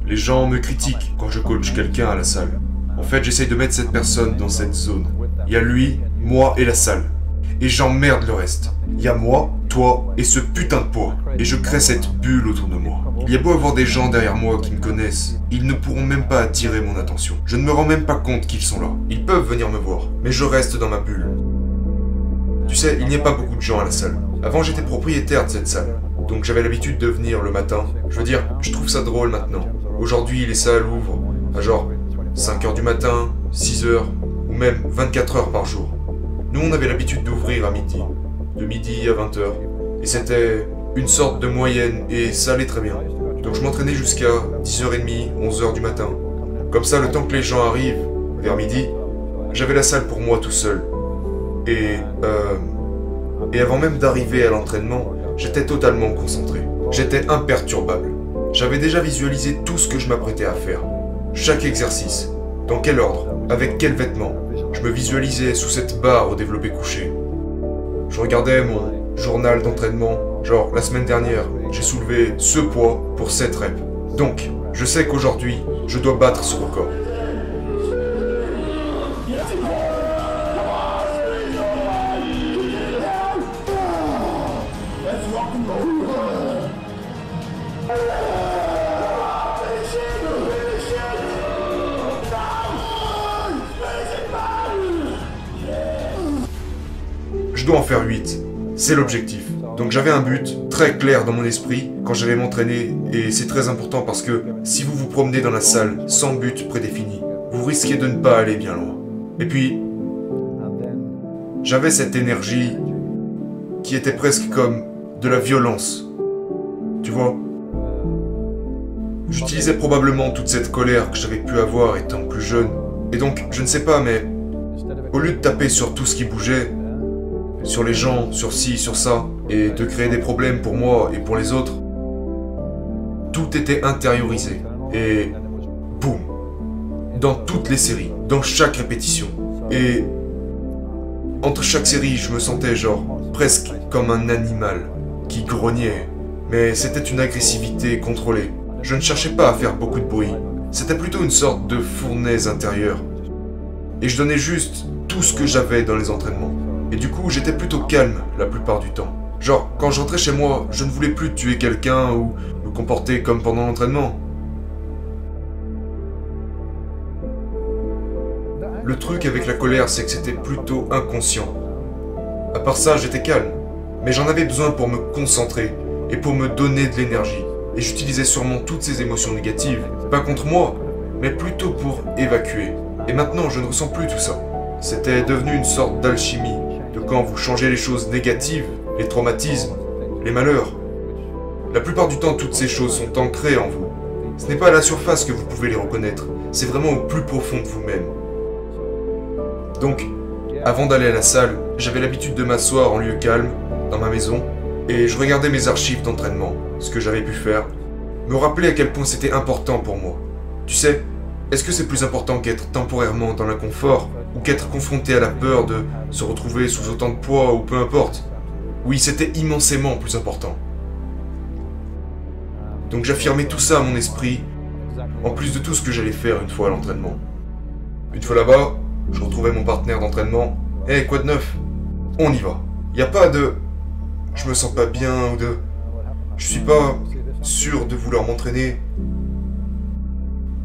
Les gens me critiquent quand je coach quelqu'un à la salle. En fait, j'essaye de mettre cette personne dans cette zone. Il y a lui, moi et la salle. Et j'emmerde le reste. Il y a moi, toi et ce putain de poids. Et je crée cette bulle autour de moi. Il y a beau avoir des gens derrière moi qui me connaissent, ils ne pourront même pas attirer mon attention. Je ne me rends même pas compte qu'ils sont là. Ils peuvent venir me voir, mais je reste dans ma bulle. Tu sais, il n'y a pas beaucoup de gens à la salle. Avant, j'étais propriétaire de cette salle. Donc j'avais l'habitude de venir le matin. Je veux dire, je trouve ça drôle maintenant. Aujourd'hui, les salles ouvrent à genre 5h du matin, 6h, ou même 24 heures par jour. Nous, on avait l'habitude d'ouvrir à midi, de midi à 20h. Et c'était une sorte de moyenne, et ça allait très bien. Donc je m'entraînais jusqu'à 10h30, 11h du matin. Comme ça, le temps que les gens arrivent, vers midi, j'avais la salle pour moi tout seul. Et avant même d'arriver à l'entraînement, j'étais totalement concentré. J'étais imperturbable. J'avais déjà visualisé tout ce que je m'apprêtais à faire. Chaque exercice. Dans quel ordre? Avec quels vêtements? Je me visualisais sous cette barre au développé couché. Je regardais mon journal d'entraînement. Genre, la semaine dernière, j'ai soulevé ce poids pour 7 reps. Donc, je sais qu'aujourd'hui, je dois battre ce record. Je dois en faire 8. C'est l'objectif. Donc j'avais un but très clair dans mon esprit quand j'allais m'entraîner, et c'est très important parce que si vous vous promenez dans la salle sans but prédéfini, vous risquez de ne pas aller bien loin. Et puis, j'avais cette énergie qui était presque comme de la violence. Tu vois? J'utilisais probablement toute cette colère que j'avais pu avoir étant plus jeune. Et donc, je ne sais pas, mais au lieu de taper sur tout ce qui bougeait, sur les gens, sur ci, sur ça, et de créer des problèmes pour moi et pour les autres, tout était intériorisé. Et boum, dans toutes les séries, dans chaque répétition. Et entre chaque série, je me sentais genre presque comme un animal qui grognait. Mais c'était une agressivité contrôlée. Je ne cherchais pas à faire beaucoup de bruit. C'était plutôt une sorte de fournaise intérieure. Et je donnais juste tout ce que j'avais dans les entraînements. Et du coup, j'étais plutôt calme la plupart du temps. Genre, quand j'entrais chez moi, je ne voulais plus tuer quelqu'un ou me comporter comme pendant l'entraînement. Le truc avec la colère, c'est que c'était plutôt inconscient. À part ça, j'étais calme. Mais j'en avais besoin pour me concentrer et pour me donner de l'énergie. Et j'utilisais sûrement toutes ces émotions négatives, pas contre moi, mais plutôt pour évacuer. Et maintenant, je ne ressens plus tout ça. C'était devenu une sorte d'alchimie, de quand vous changez les choses négatives, les traumatismes, les malheurs. La plupart du temps, toutes ces choses sont ancrées en vous. Ce n'est pas à la surface que vous pouvez les reconnaître, c'est vraiment au plus profond de vous-même. Donc, avant d'aller à la salle, j'avais l'habitude de m'asseoir en lieu calme, dans ma maison, et je regardais mes archives d'entraînement, ce que j'avais pu faire, me rappeler à quel point c'était important pour moi. Tu sais, est-ce que c'est plus important qu'être temporairement dans l'inconfort, ou qu'être confronté à la peur de se retrouver sous autant de poids, ou peu importe? Oui, c'était immensément plus important. Donc j'affirmais tout ça à mon esprit, en plus de tout ce que j'allais faire une fois à l'entraînement. Une fois là-bas, je retrouvais mon partenaire d'entraînement. « Hey, quoi de neuf? On y va. Y a pas de... je me sens pas bien ou de... je suis pas sûr de vouloir m'entraîner. »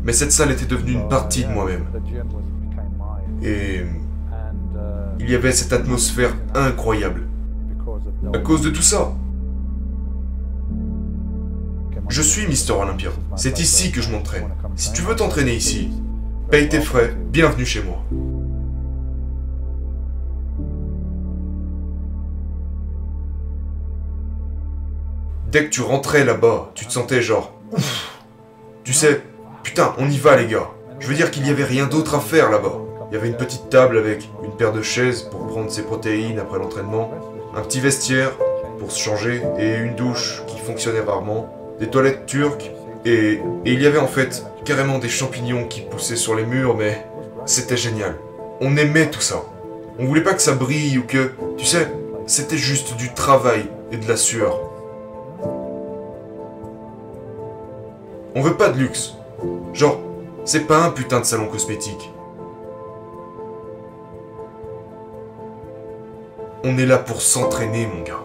Mais cette salle était devenue une partie de moi-même. Et il y avait cette atmosphère incroyable. À cause de tout ça. Je suis Mister Olympia. C'est ici que je m'entraîne. Si tu veux t'entraîner ici, paye tes frais, bienvenue chez moi. Dès que tu rentrais là-bas, tu te sentais genre... ouf. Tu sais, putain, on y va les gars. Je veux dire qu'il n'y avait rien d'autre à faire là-bas. Il y avait une petite table avec une paire de chaises pour prendre ses protéines après l'entraînement, un petit vestiaire pour se changer et une douche qui fonctionnait rarement, des toilettes turques et il y avait en fait carrément des champignons qui poussaient sur les murs, mais c'était génial. On aimait tout ça. On voulait pas que ça brille ou que... Tu sais, c'était juste du travail et de la sueur. On veut pas de luxe, Genre, c'est pas un putain de salon cosmétique. On est là pour s'entraîner, mon gars.